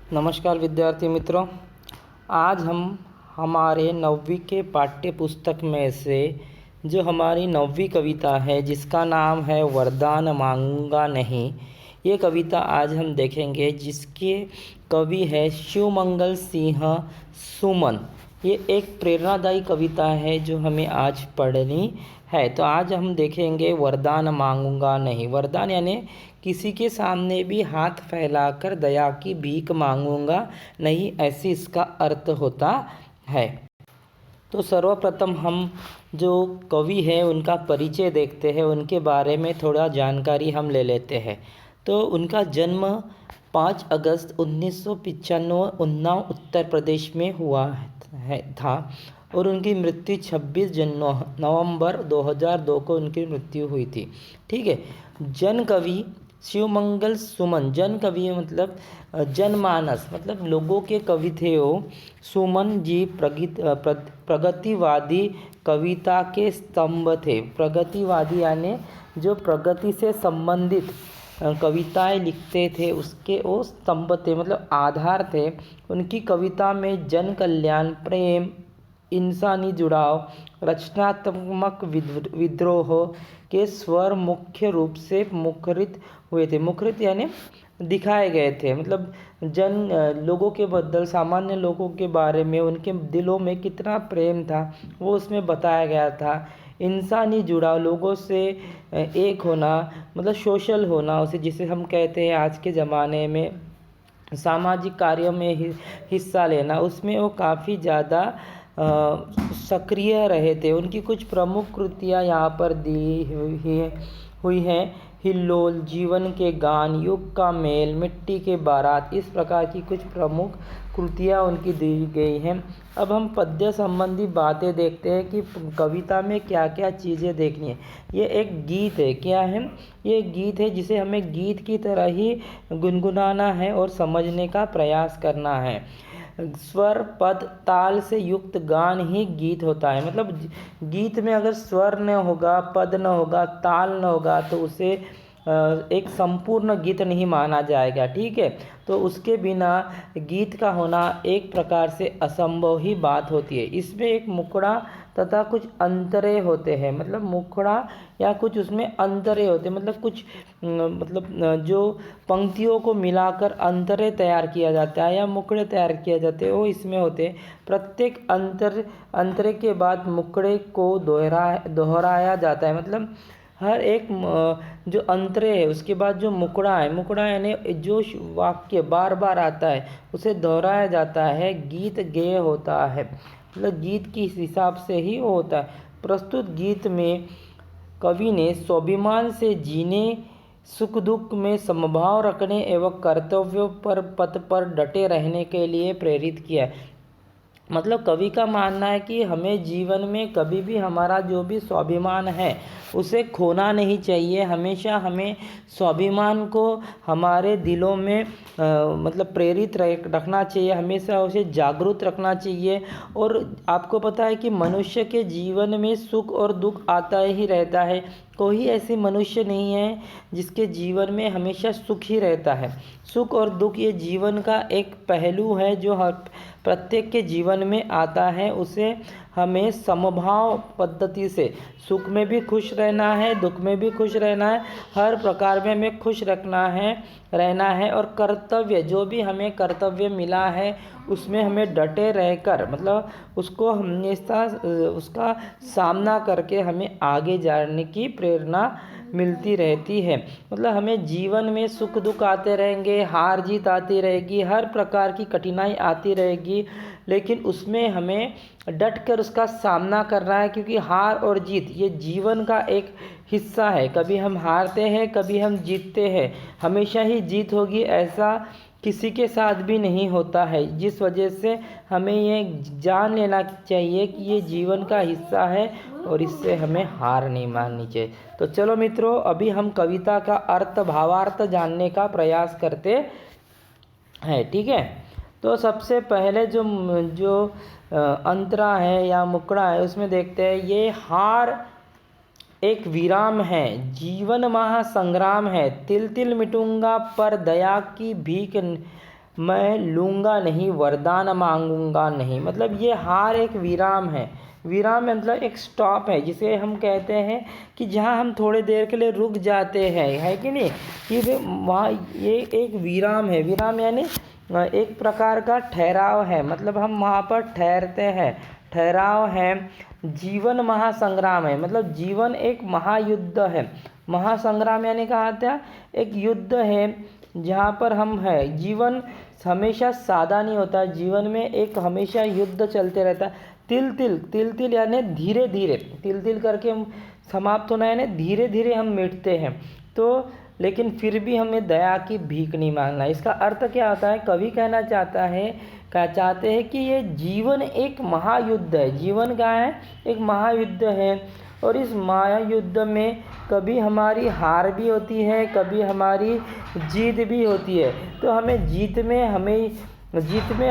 नमस्कार विद्यार्थी मित्रों। आज हम हमारे 9वीं के पाठ्य पुस्तक में से जो हमारी 9वीं कविता है जिसका नाम है वरदान मांगूंगा नहीं, ये कविता आज हम देखेंगे जिसके कवि है शिवमंगल सिंह सुमन। ये एक प्रेरणादायी कविता है जो हमें आज पढ़नी है। तो आज हम देखेंगे वरदान मांगूंगा नहीं। वरदान यानी किसी के सामने भी हाथ फैलाकर दया की भीख मांगूंगा नहीं, ऐसी इसका अर्थ होता है। तो सर्वप्रथम हम जो कवि हैं उनका परिचय देखते हैं, उनके बारे में थोड़ा जानकारी हम ले लेते हैं। तो उनका जन्म 5 अगस्त 1995 उन्नाव उत्तर प्रदेश में हुआ था और उनकी मृत्यु 26 नवंबर 2002 को उनकी मृत्यु हुई थी। ठीक है। जन कवि शिवमंगल सुमन, जन कवि मतलब जनमानस, मतलब लोगों के कवि थे वो। सुमन जी प्रगतिवादी कविता के स्तंभ थे। प्रगतिवादी यानी जो प्रगति से संबंधित कविताएं लिखते थे उसके वो स्तंभ थे, मतलब आधार थे। उनकी कविता में जन कल्याण, प्रेम, इंसानी जुड़ाव, रचनात्मक विद्रोह के स्वर मुख्य रूप से मुखरित हुए थे। मुखरित यानी दिखाए गए थे, मतलब लोगों के बदल, सामान्य लोगों के बारे में उनके दिलों में कितना प्रेम था वो उसमें बताया गया था। इंसानी जुड़ाव, लोगों से एक होना, मतलब सोशल होना, उसे जिसे हम कहते हैं आज के ज़माने में सामाजिक कार्यों में हिस्सा लेना, उसमें वो काफ़ी ज़्यादा सक्रिय रहे थे। उनकी कुछ प्रमुख कृतियाँ यहाँ पर दी हुई हैं। हिल्लोल, जीवन के गान, युग का मेल, मिट्टी के बारात, इस प्रकार की कुछ प्रमुख कृतियाँ उनकी दी गई हैं। अब हम पद्य संबंधी बातें देखते हैं कि कविता में क्या क्या चीज़ें देखनी है। ये एक गीत है। क्या है? ये एक गीत है जिसे हमें गीत की तरह ही गुनगुनाना है और समझने का प्रयास करना है। स्वर, पद, ताल से युक्त गान ही गीत होता है। मतलब गीत में अगर स्वर न होगा, पद न होगा, ताल न होगा तो उसे एक संपूर्ण गीत नहीं माना जाएगा। ठीक है। तो उसके बिना गीत का होना एक प्रकार से असंभव ही बात होती है। इसमें एक मुखड़ा तथा कुछ अंतरे होते हैं, मतलब मुखड़ा या कुछ उसमें अंतरे होते हैं, मतलब कुछ जो पंक्तियों को मिलाकर अंतरे तैयार किया जाता है या मुखड़े तैयार किए जाते हैं वो इसमें होते हैं। प्रत्येक अंतरे के बाद मुखड़े को दोहराया जाता है, मतलब हर एक जो अंतरे है उसके बाद जो मुखड़ा है, मुखड़ा यानी जो वाक्य बार बार आता है उसे दोहराया जाता है। गीत गेय होता है, मतलब गीत की इस हिसाब से ही होता है। प्रस्तुत गीत में कवि ने स्वाभिमान से जीने, सुख दुख में समभाव रखने एवं कर्तव्यों पर पथ पर डटे रहने के लिए प्रेरित किया है। मतलब कवि का मानना है कि हमें जीवन में कभी भी हमारा जो भी स्वाभिमान है उसे खोना नहीं चाहिए। हमेशा हमें स्वाभिमान को हमारे दिलों में मतलब प्रेरित रखना चाहिए, हमेशा उसे जागरूक रखना चाहिए। और आपको पता है कि मनुष्य के जीवन में सुख और दुख आता ही रहता है। कोई ऐसी मनुष्य नहीं है जिसके जीवन में हमेशा सुख ही रहता है। सुख और दुख ये जीवन का एक पहलू है जो हर प्रत्येक के जीवन में आता है। उसे हमें समभाव पद्धति से सुख में भी खुश रहना है, दुख में भी खुश रहना है, हर प्रकार में हमें खुश रहना है। और कर्तव्य, जो भी हमें कर्तव्य मिला है उसमें हमें डटे रहकर, मतलब उसको हमेशा उसका सामना करके हमें आगे जाने की प्रेरणा मिलती रहती है। मतलब हमें जीवन में सुख दुख आते रहेंगे, हार जीत आती रहेगी, हर प्रकार की कठिनाई आती रहेगी, लेकिन उसमें हमें डट कर उसका सामना करना है, क्योंकि हार और जीत ये जीवन का एक हिस्सा है। कभी हम हारते हैं, कभी हम जीतते हैं, हमेशा ही जीत होगी ऐसा किसी के साथ भी नहीं होता है। जिस वजह से हमें ये जान लेना चाहिए कि ये जीवन का हिस्सा है और इससे हमें हार नहीं माननी चाहिए। तो चलो मित्रों, अभी हम कविता का अर्थ, भावार्थ जानने का प्रयास करते हैं। ठीक है। तो सबसे पहले जो अंतरा है या मुखड़ा है उसमें देखते हैं। ये हार एक विराम है, जीवन महासंग्राम है, तिल तिल मिटूंगा पर दया की भीख मैं लूँगा नहीं, वरदान मांगूंगा नहीं। मतलब ये हार एक विराम है। विराम मतलब एक स्टॉप है, जिसे हम कहते हैं कि जहाँ हम थोड़े देर के लिए रुक जाते हैं, है कि नहीं, कि वहाँ ये एक विराम है। विराम यानी एक प्रकार का ठहराव है, मतलब हम वहाँ पर ठहरते हैं, ठहराव है। जीवन महासंग्राम है, मतलब जीवन एक महायुद्ध है। महासंग्राम यानी कहा था एक युद्ध है जहाँ पर हम है। जीवन हमेशा सादा नहीं होता, जीवन में एक हमेशा युद्ध चलते रहता है। तिल तिल तिल तिल यानी धीरे धीरे, तिल तिल करके हम समाप्त होना यानी धीरे धीरे हम मिटते हैं। तो लेकिन फिर भी हमें दया की भीख नहीं मांगना। इसका अर्थ क्या होता है, कवि कहना चाहते हैं कि ये जीवन एक महायुद्ध है। जीवन क्या है, एक महायुद्ध है। और इस महायुद्ध में कभी हमारी हार भी होती है, कभी हमारी जीत भी होती है। तो हमें जीत में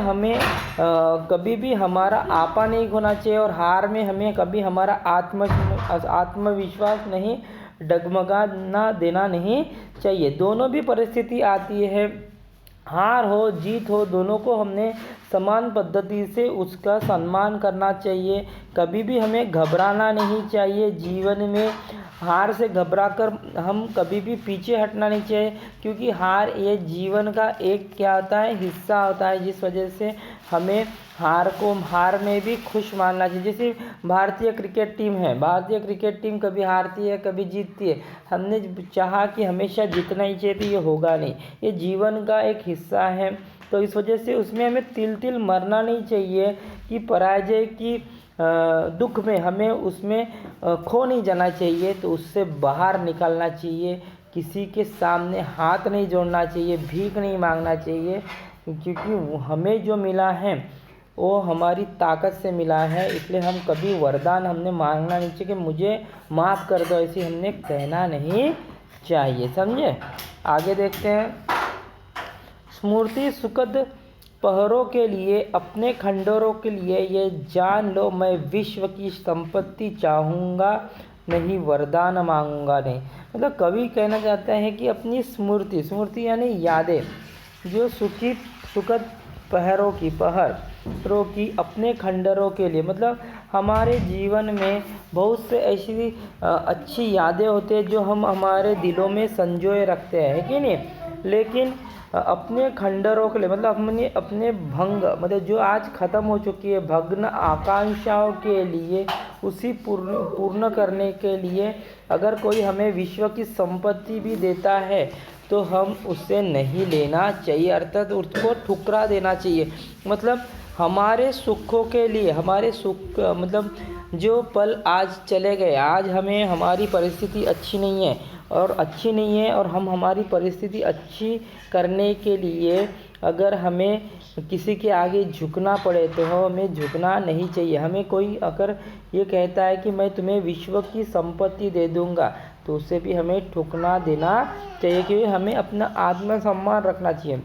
हमें कभी भी हमारा आपा नहीं खोना चाहिए, और हार में हमें कभी हमारा आत्मविश्वास नहीं डगमगाना देना नहीं चाहिए। दोनों भी परिस्थिति आती है, हार हो जीत हो, दोनों को हमने समान पद्धति से उसका सम्मान करना चाहिए। कभी भी हमें घबराना नहीं चाहिए। जीवन में हार से घबराकर हम कभी भी पीछे हटना नहीं चाहिए, क्योंकि हार ये जीवन का एक क्या होता है, हिस्सा होता है, जिस वजह से हमें हार में भी खुश मानना चाहिए। जैसे भारतीय क्रिकेट टीम है, भारतीय क्रिकेट टीम कभी हारती है कभी जीतती है। हमने चाहा कि हमेशा जीतना ही चाहिए, तो ये होगा नहीं। ये जीवन का एक हिस्सा है, तो इस वजह से उसमें हमें तिल तिल मरना नहीं चाहिए कि पराजय की दुख में हमें उसमें खो नहीं जाना चाहिए। तो उससे बाहर निकलना चाहिए, किसी के सामने हाथ नहीं जोड़ना चाहिए, भीख नहीं मांगना चाहिए, क्योंकि हमें जो मिला है वो हमारी ताकत से मिला है। इसलिए हम कभी वरदान हमने मांगना नहीं चाहिए कि मुझे माफ़ कर दो, ऐसे हमने कहना नहीं चाहिए। समझे? आगे देखते हैं। स्मृति सुखद पहरों के लिए, अपने खंडहरों के लिए ये जान लो, मैं विश्व की संपत्ति चाहूँगा नहीं, वरदान मांगूंगा नहीं। मतलब कवि कहना चाहता है कि अपनी स्मृति यानी यादें, जो सुखद पहरों की अपने खंडहरों के लिए, मतलब हमारे जीवन में बहुत से ऐसी अच्छी यादें होती हैं जो हम हमारे दिलों में संजोए रखते हैं, कि नहीं। लेकिन अपने खंडहरों के लिए, मतलब हमने अपने भंग, मतलब जो आज ख़त्म हो चुकी है, भग्न आकांक्षाओं के लिए, उसी पूर्ण करने के लिए अगर कोई हमें विश्व की संपत्ति भी देता है तो हम उससे नहीं लेना चाहिए, अर्थात उसको ठुकरा देना चाहिए। मतलब हमारे सुखों के लिए, हमारे सुख मतलब जो पल आज चले गए, आज हमें हमारी परिस्थिति अच्छी नहीं है और हम हमारी परिस्थिति अच्छी करने के लिए अगर हमें किसी के आगे झुकना पड़े तो हमें झुकना नहीं चाहिए। हमें कोई अगर ये कहता है कि मैं तुम्हें विश्व की संपत्ति दे दूंगा, तो उससे भी हमें ठुकना देना चाहिए, क्योंकि हमें अपना आत्मसम्मान रखना चाहिए।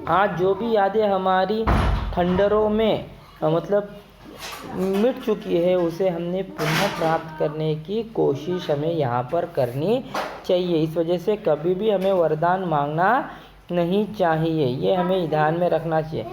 आज जो भी यादें हमारी खंडहरों में मतलब मिट चुकी है, उसे हमने पुनः प्राप्त करने की कोशिश हमें यहाँ पर करनी चाहिए। इस वजह से कभी भी हमें वरदान मांगना नहीं चाहिए, ये हमें ध्यान में रखना चाहिए।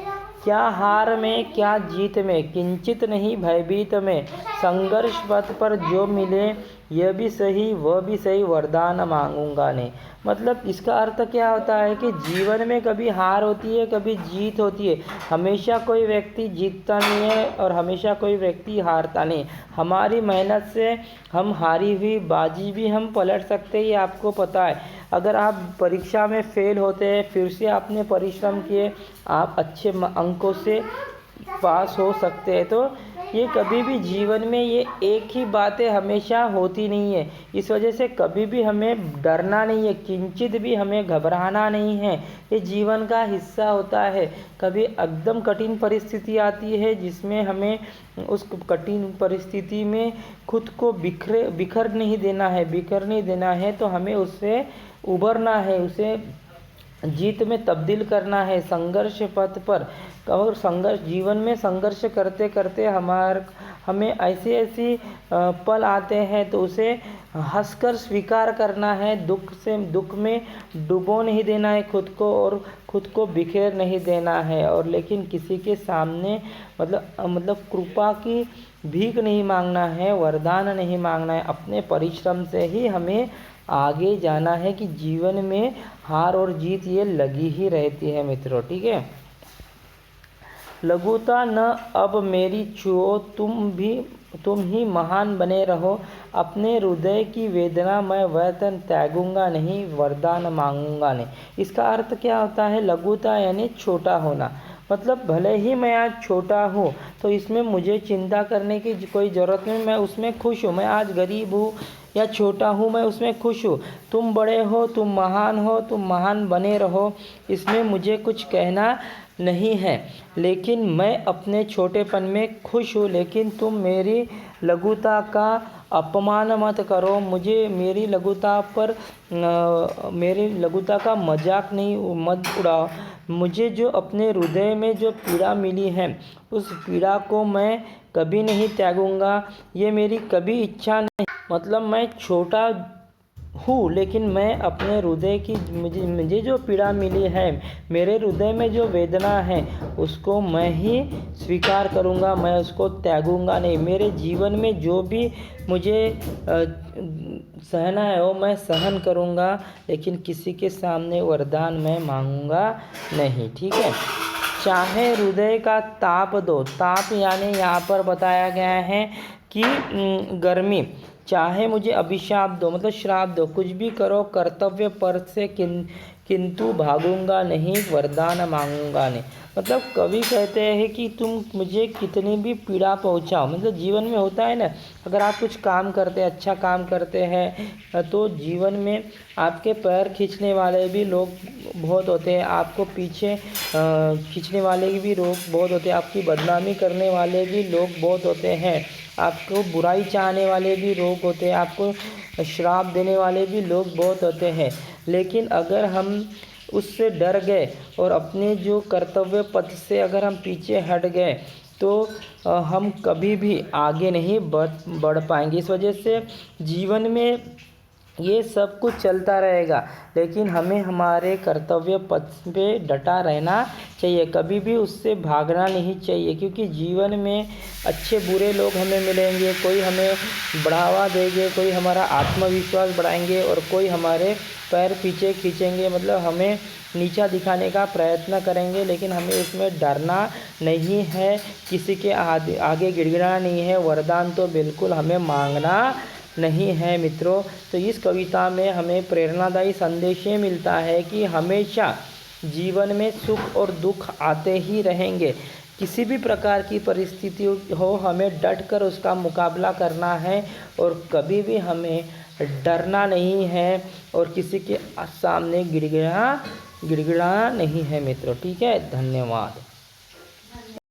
क्या हार में क्या जीत में, किंचित नहीं भयभीत में, संघर्ष पथ पर जो मिले यह भी सही वह भी सही, वरदान मांगूंगा नहीं। मतलब इसका अर्थ क्या होता है कि जीवन में कभी हार होती है कभी जीत होती है, हमेशा कोई व्यक्ति जीतता नहीं है और हमेशा कोई व्यक्ति हारता नहीं। हमारी मेहनत से हम हारी हुई बाजी भी हम पलट सकते हैं, ये आपको पता है। अगर आप परीक्षा में फेल होते हैं, फिर से आपने परिश्रम किए, आप अच्छे अंकों से पास हो सकते हैं। तो ये कभी भी जीवन में ये एक ही बातें हमेशा होती नहीं है। इस वजह से कभी भी हमें डरना नहीं है, किंचित भी हमें घबराना नहीं है, ये जीवन का हिस्सा होता है। कभी एकदम कठिन परिस्थिति आती है जिसमें हमें उस कठिन परिस्थिति में खुद को बिखर नहीं देना है, तो हमें उससे उभरना है, उसे जीत में तब्दील करना है संघर्ष पथ पर। और संघर्ष जीवन में संघर्ष करते करते हमें ऐसी ऐसी पल आते हैं तो उसे हंसकर स्वीकार करना है। दुख में डुबो नहीं देना है खुद को, और खुद को बिखेर नहीं देना है। और लेकिन किसी के सामने मतलब कृपा की भीख नहीं मांगना है, वरदान नहीं मांगना है। अपने परिश्रम से ही हमें आगे जाना है कि जीवन में हार और जीत ये लगी ही रहती है मित्रों। ठीक है। लघुता न अब मेरी छुओ, तुम ही महान बने रहो। अपने हृदय की वेदना मैं वेतन त्यागूंगा नहीं, वरदान मांगूंगा नहीं। इसका अर्थ क्या होता है? लघुता यानी छोटा होना। मतलब भले ही मैं आज छोटा हूँ तो इसमें मुझे चिंता करने की कोई ज़रूरत नहीं, मैं उसमें खुश हूँ। मैं आज गरीब हूँ या छोटा हूँ, मैं उसमें खुश हूँ। तुम बड़े हो, तुम महान हो, तुम महान बने रहो, इसमें मुझे कुछ कहना नहीं है। लेकिन मैं अपने छोटेपन में खुश हूँ। लेकिन तुम मेरी लघुता का अपमान मत करो, मुझे मेरी लघुता का मजाक नहीं मत उड़ाओ। मुझे जो अपने हृदय में जो पीड़ा मिली है उस पीड़ा को मैं कभी नहीं त्यागूंगा। ये मेरी कभी इच्छा नहीं। मतलब मैं छोटा हूँ लेकिन मैं अपने हृदय की मुझे जो पीड़ा मिली है, मेरे हृदय में जो वेदना है, उसको मैं ही स्वीकार करूँगा, मैं उसको त्यागूंगा नहीं। मेरे जीवन में जो भी मुझे सहना है वो मैं सहन करूँगा, लेकिन किसी के सामने वरदान मैं मांगूंगा नहीं। ठीक है। चाहे हृदय का ताप दो, ताप यानी यहाँ पर बताया गया है कि गर्मी, चाहे मुझे अभिशाप दो मतलब श्राप दो, कुछ भी करो, कर्तव्य पर से किंतु भागूंगा नहीं, वरदान मांगूंगा नहीं। मतलब कवि कहते हैं कि तुम मुझे कितनी भी पीड़ा पहुंचाओ। मतलब जीवन में होता है ना, अगर आप कुछ काम करते हैं, अच्छा काम करते हैं, तो जीवन में आपके पैर खींचने वाले भी लोग बहुत होते हैं, आपको पीछे खींचने वाले भी लोग बहुत होते हैं, आपकी बदनामी करने वाले भी लोग बहुत होते हैं, आपको बुराई चाहने वाले भी लोग होते हैं, आपको श्राप देने वाले भी लोग बहुत होते हैं। लेकिन अगर हम उससे डर गए और अपने जो कर्तव्य पथ से अगर हम पीछे हट गए तो हम कभी भी आगे नहीं बढ़ पाएंगे। इस वजह से जीवन में ये सब कुछ चलता रहेगा, लेकिन हमें हमारे कर्तव्य पथ पे डटा रहना चाहिए, कभी भी उससे भागना नहीं चाहिए। क्योंकि जीवन में अच्छे बुरे लोग हमें मिलेंगे, कोई हमें बढ़ावा देंगे, कोई हमारा आत्मविश्वास बढ़ाएंगे और कोई हमारे पैर पीछे खींचेंगे, मतलब हमें नीचा दिखाने का प्रयत्न करेंगे। लेकिन हमें उसमें डरना नहीं है, किसी के आगे गिड़गिड़ाना नहीं है, वरदान तो बिल्कुल हमें मांगना नहीं है मित्रों। तो इस कविता में हमें प्रेरणादायी संदेश ये मिलता है कि हमेशा जीवन में सुख और दुख आते ही रहेंगे। किसी भी प्रकार की परिस्थिति हो, हमें डट कर उसका मुकाबला करना है और कभी भी हमें डरना नहीं है और किसी के सामने गिड़गिड़ाना नहीं है मित्रों। ठीक है, धन्यवाद।